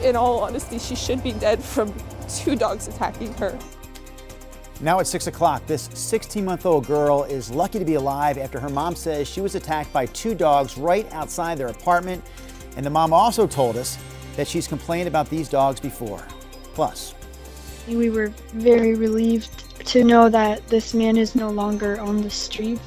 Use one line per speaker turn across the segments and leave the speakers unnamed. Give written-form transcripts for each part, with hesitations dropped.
in all honesty, she should be dead from 2 dogs attacking her.
Now at 6 o'clock, this 16-month-old girl is lucky to be alive after her mom says she was attacked by 2 dogs right outside their apartment. And the mom also told us that she's complained about these dogs before. Plus,
we were very relieved to know that this man is no longer on the street.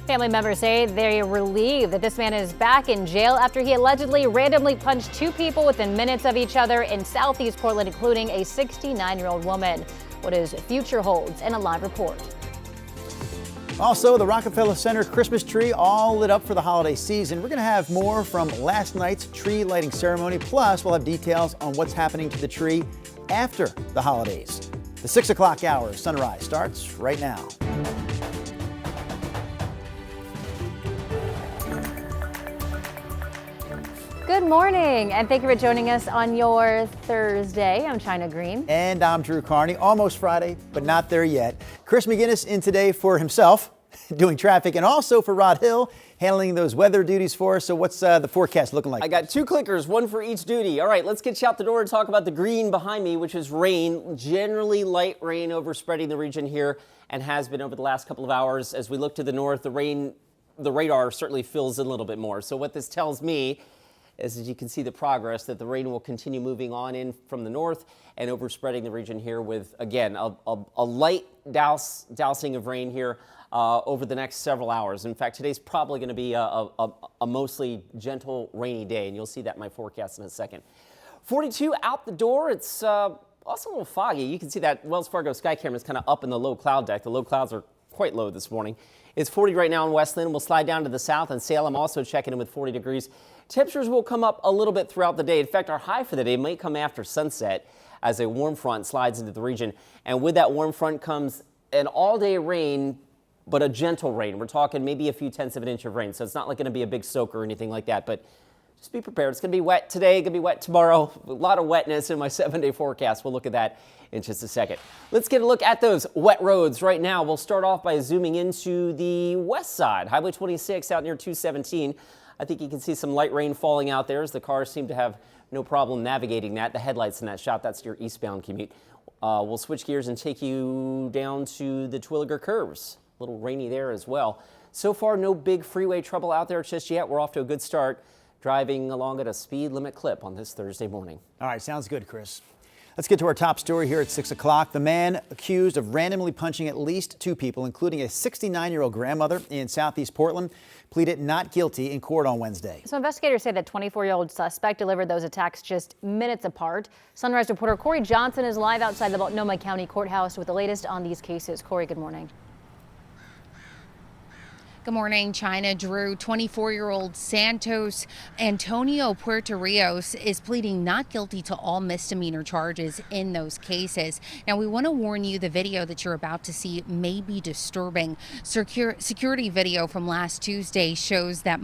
Family members say they're relieved that this man is back in jail after he allegedly randomly punched 2 people within minutes of each other in Southeast Portland, including a 69-year-old woman. What his future holds in a live report.
Also, the Rockefeller Center Christmas tree all lit up for the holiday season. We're going to have more from last night's tree lighting ceremony. Plus, we'll have details on what's happening to the tree after the holidays. The 6 o'clock hour sunrise starts right now.
Good morning, and thank you for joining us on your Thursday. I'm China Green.
And I'm Drew Carney. Almost Friday, but not there yet. Chris McGinnis in today for himself, doing traffic, and also for Rod Hill, handling those weather duties for us. So what's the forecast looking like?
I got 2 clickers, 1 for each duty. All right, let's get you out the door and talk about the green behind me, which is rain. Generally light rain overspreading the region here and has been over the last couple of hours. As we look to the north, the radar certainly fills in a little bit more. So what this tells me is, as you can see the progress, that the rain will continue moving on in from the north and overspreading the region here with, again, a light dousing of rain here over the next several hours. In fact, today's probably going to be a mostly gentle, rainy day, and you'll see that in my forecast in a second. 42 out the door. It's also a little foggy. You can see that Wells Fargo sky camera is kind of up in the low cloud deck. The low clouds are quite low this morning. It's 40 right now in Westland. We'll slide down to the south, and Salem also checking in with 40 degrees. Temperatures will come up a little bit throughout the day. In fact, our high for the day might come after sunset as a warm front slides into the region. And with that warm front comes an all-day rain, but a gentle rain. We're talking maybe a few tenths of an inch of rain. So it's not like going to be a big soak or anything like that, but just be prepared. It's going to be wet today, going to be wet tomorrow. A lot of wetness in my 7-day forecast. We'll look at that in just a second. Let's get a look at those wet roads right now. We'll start off by zooming into the west side. Highway 26 out near 217. I think you can see some light rain falling out there as the cars seem to have no problem navigating that. The headlights in that shot, that's your eastbound commute. We'll switch gears and take you down to the Twilliger curves. A little rainy there as well. So far, no big freeway trouble out there just yet. We're off to a good start, driving along at a speed limit clip on this Thursday morning.
All right, sounds good, Chris. Let's get to our top story here at 6 o'clock. The man accused of randomly punching at least 2 people, including a 69-year-old grandmother in Southeast Portland, pleaded not guilty in court on Wednesday.
So investigators say that 24-year-old suspect delivered those attacks just minutes apart. Sunrise reporter Corey Johnson is live outside the Multnomah County Courthouse with the latest on these cases. Corey, good morning.
Good morning, China. Drew, 24-year-old Santos Antonio Puerto Rios is pleading not guilty to all misdemeanor charges in those cases. Now, we want to warn you, the video that you're about to see may be disturbing. Security video from last Tuesday shows the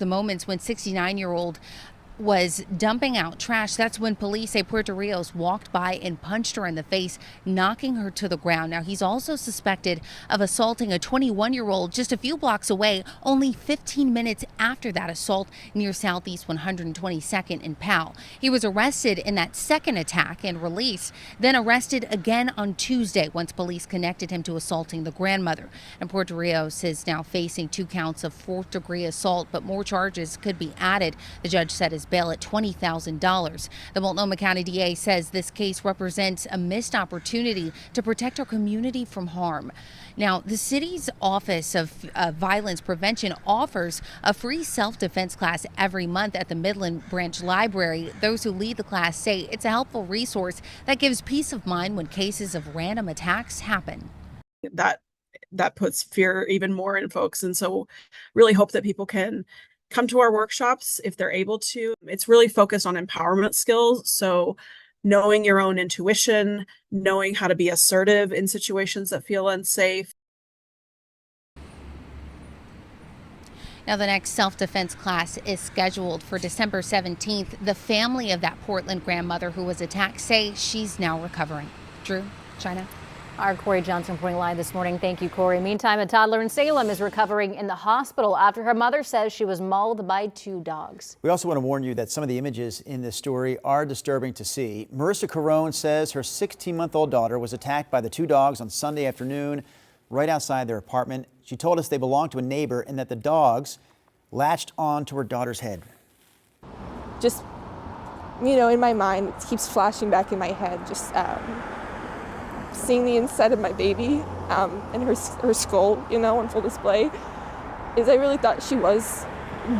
moments when 69-year-old was dumping out trash. That's when police say Puerto Rios walked by and punched her in the face, knocking her to the ground. Now, he's also suspected of assaulting a 21-year-old just a few blocks away, only 15 minutes after that assault near Southeast 122nd in Powell. He was arrested in that second attack and released, then arrested again on Tuesday once police connected him to assaulting the grandmother. And Puerto Rios is now facing 2 counts of 4th-degree assault, but more charges could be added. The judge set his bail at $20,000. The Multnomah County DA says this case represents a missed opportunity to protect our community from harm. Now, the city's Office of Violence Prevention offers a free self-defense class every month at the Midland Branch Library. Those who lead the class say it's a helpful resource that gives peace of mind when cases of random attacks happen.
That puts fear even more in folks. And so really hope that people can come to our workshops if they're able to. It's really focused on empowerment skills. So knowing your own intuition, knowing how to be assertive in situations that feel unsafe.
Now, the next self-defense class is scheduled for December 17th. The family of that Portland grandmother who was attacked say she's now recovering. Drew, China.
Our Corey Johnson reporting live this morning. Thank you, Corey. Meantime, a toddler in Salem is recovering in the hospital after her mother says she was mauled by 2 dogs.
We also want to warn you that some of the images in this story are disturbing to see. Marissa Carone says her 16-month-old daughter was attacked by the 2 dogs on Sunday afternoon right outside their apartment. She told us they belonged to a neighbor and that the dogs latched on to her daughter's head.
Just, in my mind, it keeps flashing back in my head, just seeing the inside of my baby and her skull, on full display, is I really thought she was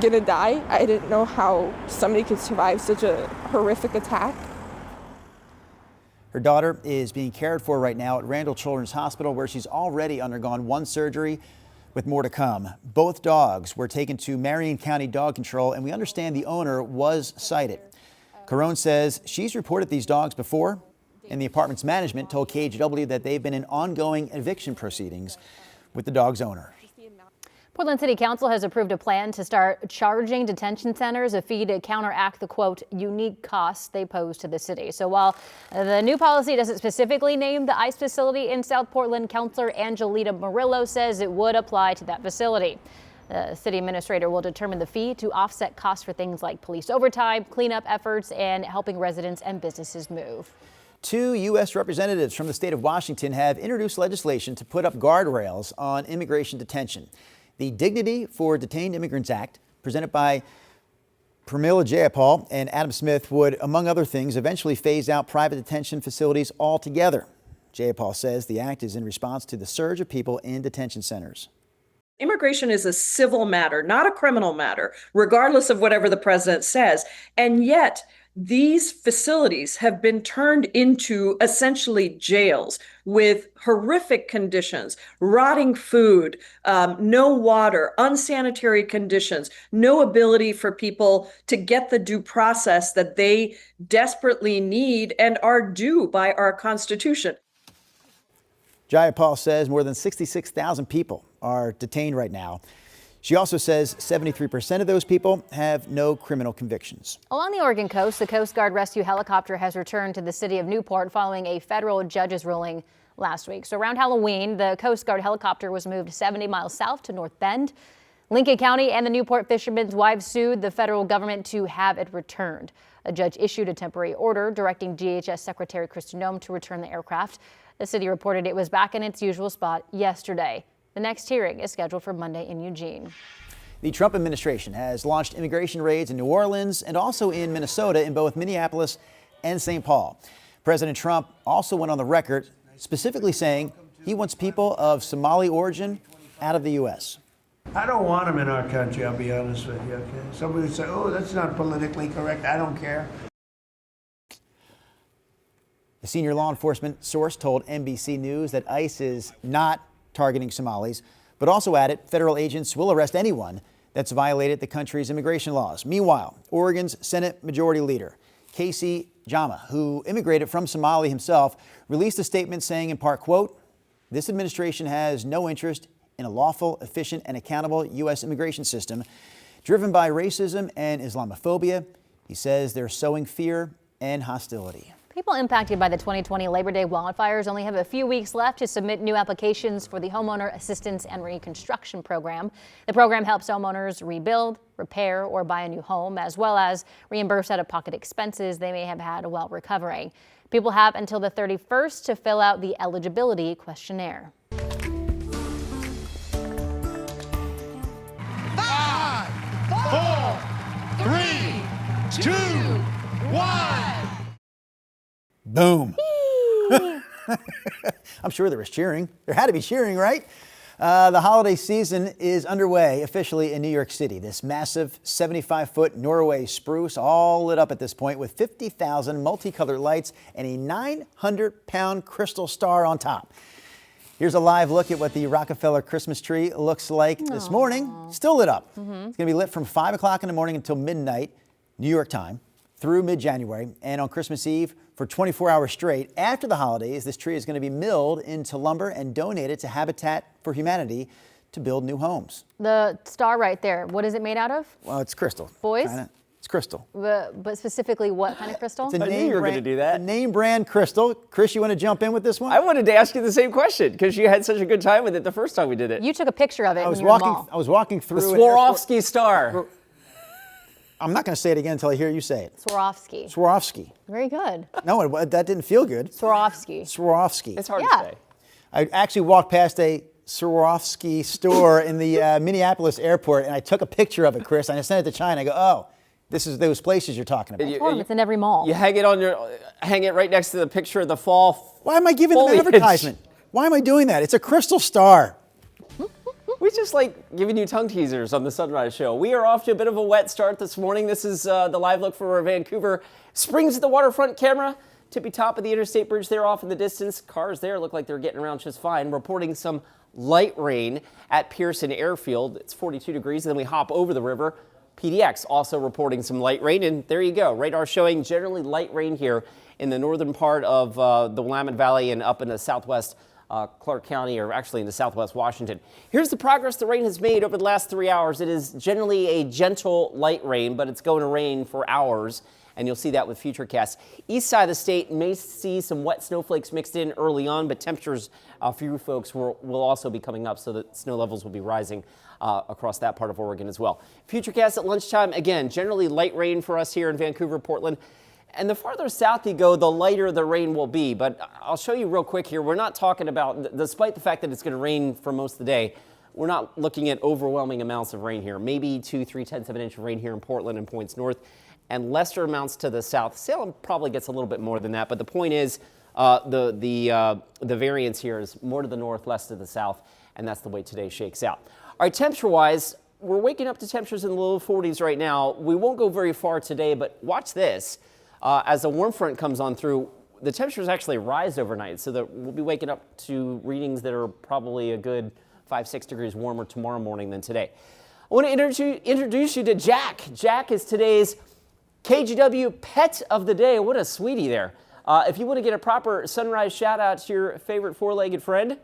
gonna die. I didn't know how somebody could survive such a horrific attack.
Her daughter is being cared for right now at Randall Children's Hospital, where she's already undergone 1 surgery with more to come. Both dogs were taken to Marion County Dog Control, and we understand the owner was cited. Carone says she's reported these dogs before, and the apartment's management told KGW that they've been in ongoing eviction proceedings with the dog's owner.
Portland City Council has approved a plan to start charging detention centers a fee to counteract the, quote, unique costs they pose to the city. So while the new policy doesn't specifically name the ICE facility in South Portland, Councilor Angelita Murillo says it would apply to that facility. The city administrator will determine the fee to offset costs for things like police overtime, cleanup efforts, and helping residents and businesses move.
2 U.S. representatives from the state of Washington have introduced legislation to put up guardrails on immigration detention. The Dignity for Detained Immigrants Act, presented by Pramila Jayapal and Adam Smith, would, among other things, eventually phase out private detention facilities altogether. Jayapal says the act is in response to the surge of people in detention centers.
Immigration is a civil matter, not a criminal matter, regardless of whatever the president says. And yet, these facilities have been turned into essentially jails with horrific conditions, rotting food, no water, unsanitary conditions, no ability for people to get the due process that they desperately need and are due by our Constitution.
Jayapal says more than 66,000 people are detained right now. She also says 73% of those people have no criminal convictions.
Along the Oregon coast, the Coast Guard rescue helicopter has returned to the city of Newport following a federal judge's ruling last week. So around Halloween, the Coast Guard helicopter was moved 70 miles south to North Bend. Lincoln County and the Newport fishermen's wives sued the federal government to have it returned. A judge issued a temporary order directing DHS Secretary Kristen Noem to return the aircraft. The city reported it was back in its usual spot yesterday. The next hearing is scheduled for Monday in Eugene.
The Trump administration has launched immigration raids in New Orleans and also in Minnesota, in both Minneapolis and St. Paul. President Trump also went on the record specifically saying he wants people of Somali origin out of the U.S.
I don't want them in our country, I'll be honest with you. Okay? Somebody would say, oh, that's not politically correct. I don't care.
A senior law enforcement source told NBC News that ICE is not targeting Somalis, but also added federal agents will arrest anyone that's violated the country's immigration laws. Meanwhile, Oregon's Senate Majority Leader, Casey Jama, who immigrated from Somalia himself, released a statement saying in part, quote, this administration has no interest in a lawful, efficient, and accountable U.S. immigration system driven by racism and Islamophobia. He says they're sowing fear and hostility.
People impacted by the 2020 Labor Day wildfires only have a few weeks left to submit new applications for the Homeowner Assistance and Reconstruction Program. The program helps homeowners rebuild, repair, or buy a new home, as well as reimburse out-of-pocket expenses they may have had while recovering. People have until the 31st to fill out the eligibility questionnaire.
5, 4, 3, 2, 1.
Boom. I'm sure there was cheering. There had to be cheering, right? The holiday season is underway officially in New York City. This massive 75-foot Norway spruce all lit up at this point with 50,000 multicolored lights and a 900-pound crystal star on top. Here's a live look at what the Rockefeller Christmas tree looks like this morning. Still lit up. It's going to be lit from 5 o'clock in the morning until midnight, New York time, through mid-January, and on Christmas Eve for 24 hours straight. After the holidays, this tree is going to be milled into lumber and donated to Habitat for Humanity to build new homes.
The star right there, what is it made out of?
Well, it's crystal.
Boys?
It's crystal.
But specifically, what kind of crystal?
It's a
I knew
name
you were
brand,
gonna do that.
a name brand crystal. Chris, you want to jump in with this one?
I wanted to ask you the same question because you had such a good time with it the first time we did it.
You took a picture of it
I was
when you were in the
walking.
mall.
I was walking
The
through an airport.
Swarovski star.
I'm not going to say it again until I hear you say it.
Swarovski.
Swarovski.
Very good.
No, that didn't feel good.
Swarovski.
Swarovski.
It's hard
Yeah.
to say.
I actually walked past a Swarovski store in the Minneapolis airport, and I took a picture of it, Chris, and I sent it to China. I go, oh, this is those places you're talking about.
Told him it's in every mall.
You hang it right next to the picture of the fall.
Why am I giving them
foliage.
advertisement? Why am I doing that? It's a crystal star.
We just like giving you tongue teasers on the Sunrise Show. We are off to a bit of a wet start this morning. This is the live look for our Vancouver Springs at the waterfront camera. Tippy top of the interstate bridge there off in the distance. Cars there look like they're getting around just fine. Reporting some light rain at Pearson Airfield. It's 42 degrees. And then we hop over the river. PDX also reporting some light rain. And there you go. Radar showing generally light rain here in the northern part of the Willamette Valley and up in the southwest Clark County, or actually in the southwest Washington. Here's the progress the rain has made over the last 3 hours. It is generally a gentle light rain, but it's going to rain for hours, and you'll see that with Futurecasts. East side of the state may see some wet snowflakes mixed in early on, but temperatures for you folks will also be coming up, so that snow levels will be rising across that part of Oregon as well. Futurecast at lunchtime, again, generally light rain for us here in Vancouver, Portland. And the farther south you go, the lighter the rain will be. But I'll show you real quick here. We're not talking about, despite the fact that it's going to rain for most of the day, we're not looking at overwhelming amounts of rain here. Maybe 2-3 of an inch of rain here in Portland and points north, and lesser amounts to the south. Salem probably gets a little bit more than that. But the point is, the variance here is more to the north, less to the south, and that's the way today shakes out. All right, temperature-wise, we're waking up to temperatures in the low 40s right now. We won't go very far today, but watch this. As the warm front comes on through, the temperatures actually rise overnight, so that we'll be waking up to readings that are probably a good 5-6 degrees warmer tomorrow morning than today. I want to introduce you to Jack. Jack is today's KGW Pet of the Day. What a sweetie there. If you want to get a proper sunrise shout out to your favorite four-legged friend,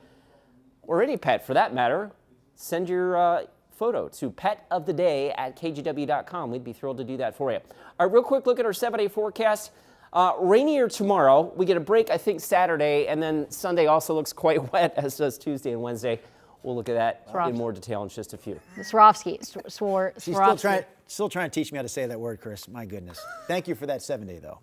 or any pet for that matter, send your photo to petoftheday@kgw.com. We'd be thrilled to do that for you. All right, real quick look at our 7-day forecast. Rainier tomorrow. We get a break, I think, Saturday, and then Sunday also looks quite wet, as does Tuesday and Wednesday. We'll look at that in more detail in just a few.
Swarovski.
She's still trying to teach me how to say that word, Chris. My goodness. Thank you for that 7-day, though.